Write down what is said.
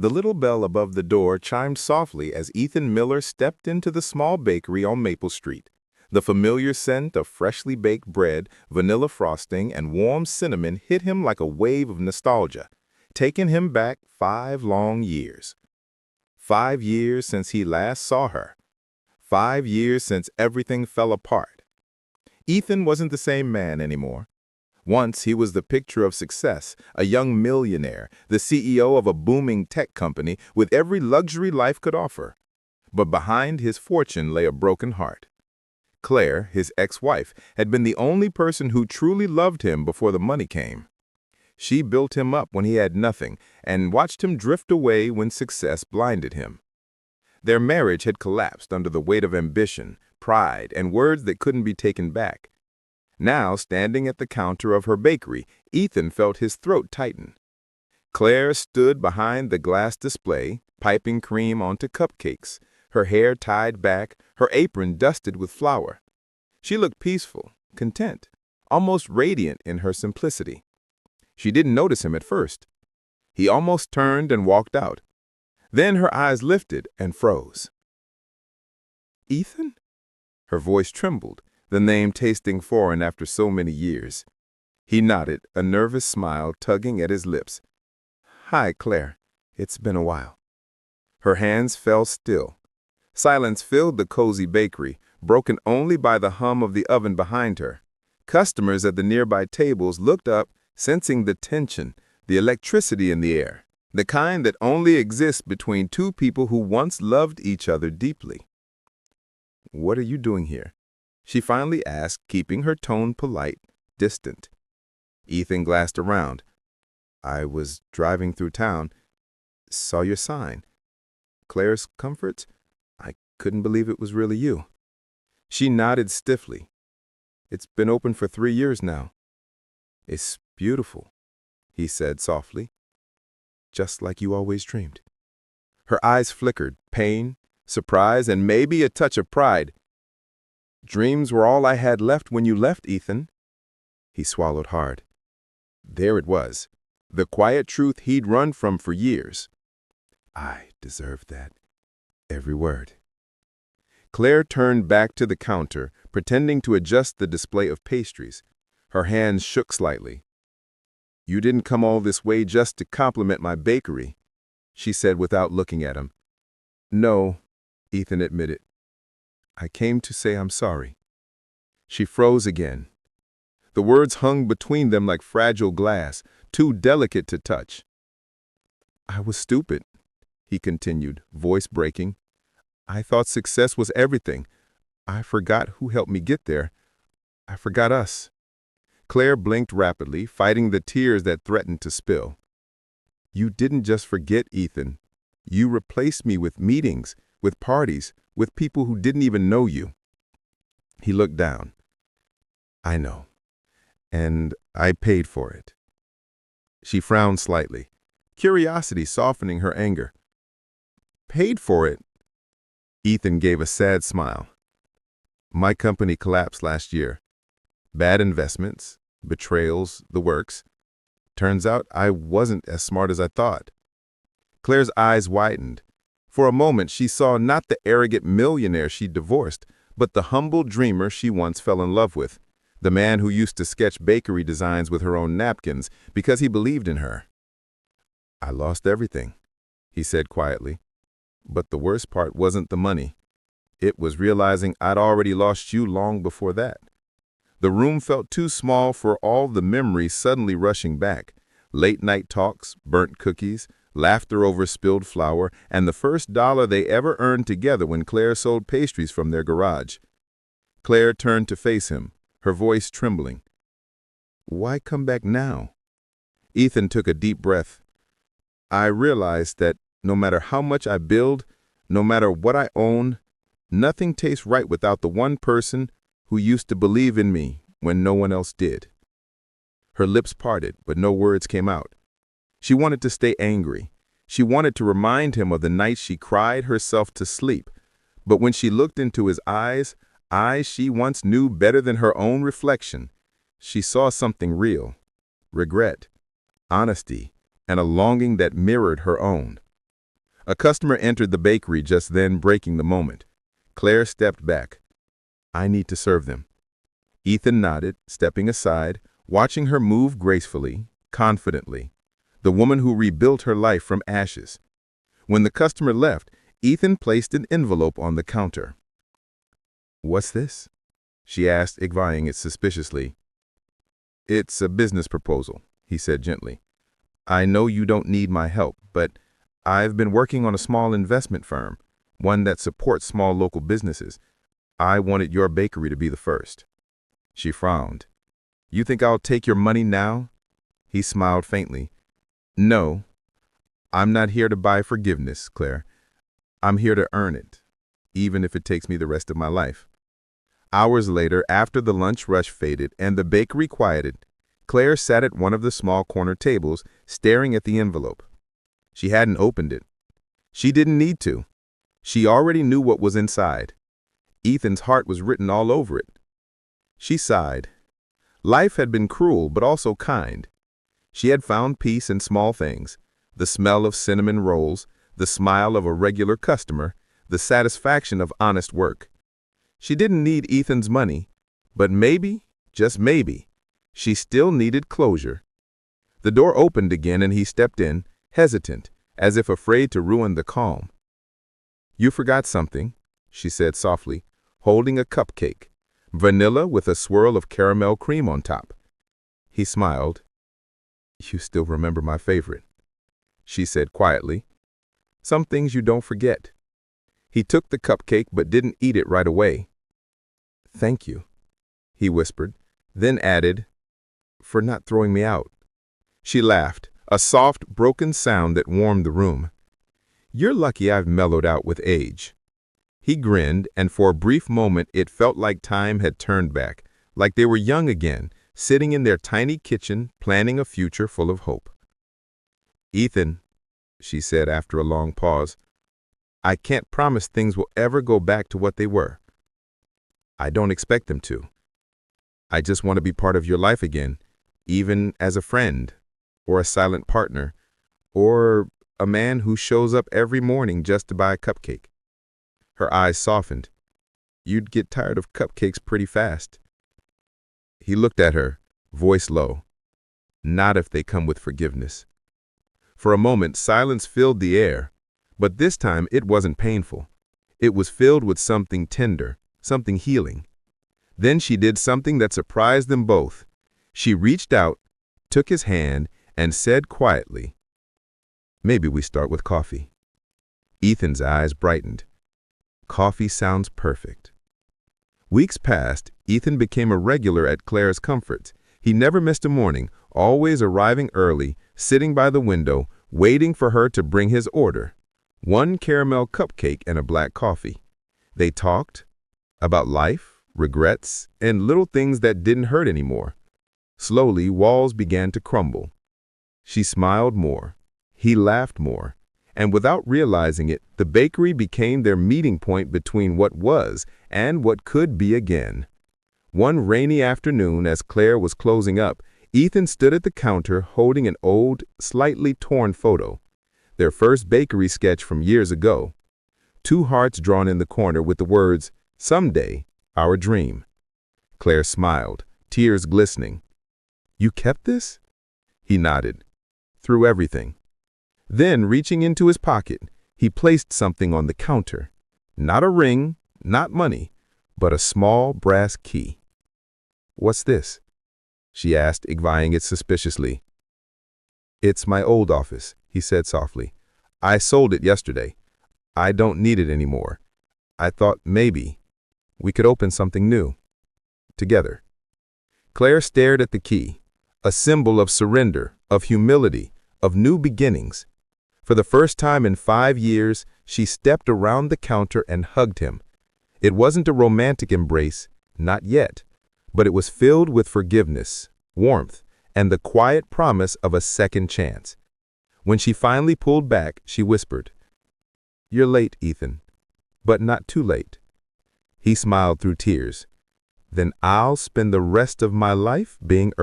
The little bell above the door chimed softly as Ethan Miller stepped into the small bakery on Maple Street. The familiar scent of freshly baked bread, vanilla frosting, and warm cinnamon hit him like a wave of nostalgia, taking him back 5 long years. 5 years since he last saw her. 5 years since everything fell apart. Ethan wasn't the same man anymore. Once he was the picture of success, a young millionaire, the CEO of a booming tech company with every luxury life could offer. But behind his fortune lay a broken heart. Claire, his ex-wife, had been the only person who truly loved him before the money came. She built him up when he had nothing and watched him drift away when success blinded him. Their marriage had collapsed under the weight of ambition, pride, and words that couldn't be taken back. Now, standing at the counter of her bakery, Ethan felt his throat tighten. Claire stood behind the glass display, piping cream onto cupcakes, her hair tied back, her apron dusted with flour. She looked peaceful, content, almost radiant in her simplicity. She didn't notice him at first. He almost turned and walked out. Then her eyes lifted and froze. "Ethan?" Her voice trembled, the name tasting foreign after so many years. He nodded, a nervous smile tugging at his lips. "Hi, Claire. It's been a while." Her hands fell still. Silence filled the cozy bakery, broken only by the hum of the oven behind her. Customers at the nearby tables looked up, sensing the tension, the electricity in the air, the kind that only exists between two people who once loved each other deeply. "What are you doing here?" she finally asked, keeping her tone polite, distant. Ethan glanced around. "I was driving through town. Saw your sign. Claire's Comforts? I couldn't believe it was really you." She nodded stiffly. "It's been open for 3 years now." "It's beautiful," he said softly. "Just like you always dreamed." Her eyes flickered, pain, surprise, and maybe a touch of pride. "Dreams were all I had left when you left, Ethan." He swallowed hard. There it was, the quiet truth he'd run from for years. "I deserved that. Every word." Claire turned back to the counter, pretending to adjust the display of pastries. Her hands shook slightly. "You didn't come all this way just to compliment my bakery," she said without looking at him. "No," Ethan admitted. "I came to say I'm sorry." She froze again. The words hung between them like fragile glass, too delicate to touch. "I was stupid," he continued, voice breaking. "I thought success was everything. I forgot who helped me get there. I forgot us." Claire blinked rapidly, fighting the tears that threatened to spill. "You didn't just forget, Ethan. You replaced me with meetings, with parties, with people who didn't even know you." He looked down. "I know. And I paid for it." She frowned slightly, curiosity softening her anger. "Paid for it?" Ethan gave a sad smile. "My company collapsed last year. Bad investments, betrayals, the works. Turns out I wasn't as smart as I thought." Claire's eyes widened. For a moment, she saw not the arrogant millionaire she divorced, but the humble dreamer she once fell in love with, the man who used to sketch bakery designs with her own napkins because he believed in her. "I lost everything," he said quietly. "But the worst part wasn't the money. It was realizing I'd already lost you long before that." The room felt too small for all the memories suddenly rushing back. Late-night talks, burnt cookies, laughter over spilled flour, and the first dollar they ever earned together when Claire sold pastries from their garage. Claire turned to face him, her voice trembling. "Why come back now?" Ethan took a deep breath. "I realized that no matter how much I build, no matter what I own, nothing tastes right without the one person who used to believe in me when no one else did." Her lips parted, but no words came out. She wanted to stay angry. She wanted to remind him of the nights she cried herself to sleep. But when she looked into his eyes she once knew better than her own reflection, she saw something real: regret, honesty, and a longing that mirrored her own. A customer entered the bakery just then, breaking the moment. Claire stepped back. "I need to serve them." Ethan nodded, stepping aside, watching her move gracefully, confidently. The woman who rebuilt her life from ashes. When the customer left, Ethan placed an envelope on the counter. "What's this?" she asked, eyeing it suspiciously. "It's a business proposal," he said gently. "I know you don't need my help, but I've been working on a small investment firm, one that supports small local businesses. I wanted your bakery to be the first." She frowned. "You think I'll take your money now?" He smiled faintly. "No, I'm not here to buy forgiveness, Claire. I'm here to earn it, even if it takes me the rest of my life." Hours later, after the lunch rush faded and the bakery quieted, Claire sat at one of the small corner tables, staring at the envelope. She hadn't opened it. She didn't need to. She already knew what was inside. Ethan's heart was written all over it. She sighed. Life had been cruel, but also kind. She had found peace in small things: the smell of cinnamon rolls, the smile of a regular customer, the satisfaction of honest work. She didn't need Ethan's money, but maybe, just maybe, she still needed closure. The door opened again and he stepped in, hesitant, as if afraid to ruin the calm. "You forgot something," she said softly, holding a cupcake, vanilla with a swirl of caramel cream on top. He smiled. "You still remember my favorite," she said quietly. "Some things you don't forget." He took the cupcake but didn't eat it right away. "Thank you," he whispered, then added, "for not throwing me out." She laughed, a soft, broken sound that warmed the room. "You're lucky I've mellowed out with age." He grinned, and for a brief moment it felt like time had turned back, like they were young again, sitting in their tiny kitchen, planning a future full of hope. "Ethan," she said after a long pause, "I can't promise things will ever go back to what they were. I don't expect them to. I just want to be part of your life again, even as a friend, or a silent partner, or a man who shows up every morning just to buy a cupcake." Her eyes softened. "You'd get tired of cupcakes pretty fast." He looked at her, voice low. "Not if they come with forgiveness." For a moment, silence filled the air, but this time it wasn't painful. It was filled with something tender, something healing. Then she did something that surprised them both. She reached out, took his hand, and said quietly, "Maybe we start with coffee." Ethan's eyes brightened. Coffee sounds perfect. Weeks passed. Ethan became a regular at Claire's Comforts. He never missed a morning, always arriving early, sitting by the window, waiting for her to bring his order: one caramel cupcake and a black coffee. They talked about life, regrets, and little things that didn't hurt anymore. Slowly, walls began to crumble. She smiled more. He laughed more. And without realizing it, the bakery became their meeting point between what was and what could be again. One rainy afternoon, as Claire was closing up, Ethan stood at the counter holding an old, slightly torn photo. Their first bakery sketch from years ago. Two hearts drawn in the corner with the words, "Someday, our dream." Claire smiled, tears glistening. "You kept this?" He nodded. "Through everything." Then, reaching into his pocket, he placed something on the counter. Not a ring, not money, but a small brass key. "What's this?" she asked, eyeing it suspiciously. "It's my old office," he said softly. "I sold it yesterday. I don't need it anymore. I thought maybe we could open something new. Together." Claire stared at the key, a symbol of surrender, of humility, of new beginnings. For the first time in 5 years, she stepped around the counter and hugged him. It wasn't a romantic embrace, not yet, but it was filled with forgiveness, warmth, and the quiet promise of a second chance. When she finally pulled back, she whispered, "You're late, Ethan, but not too late." He smiled through tears. "Then I'll spend the rest of my life being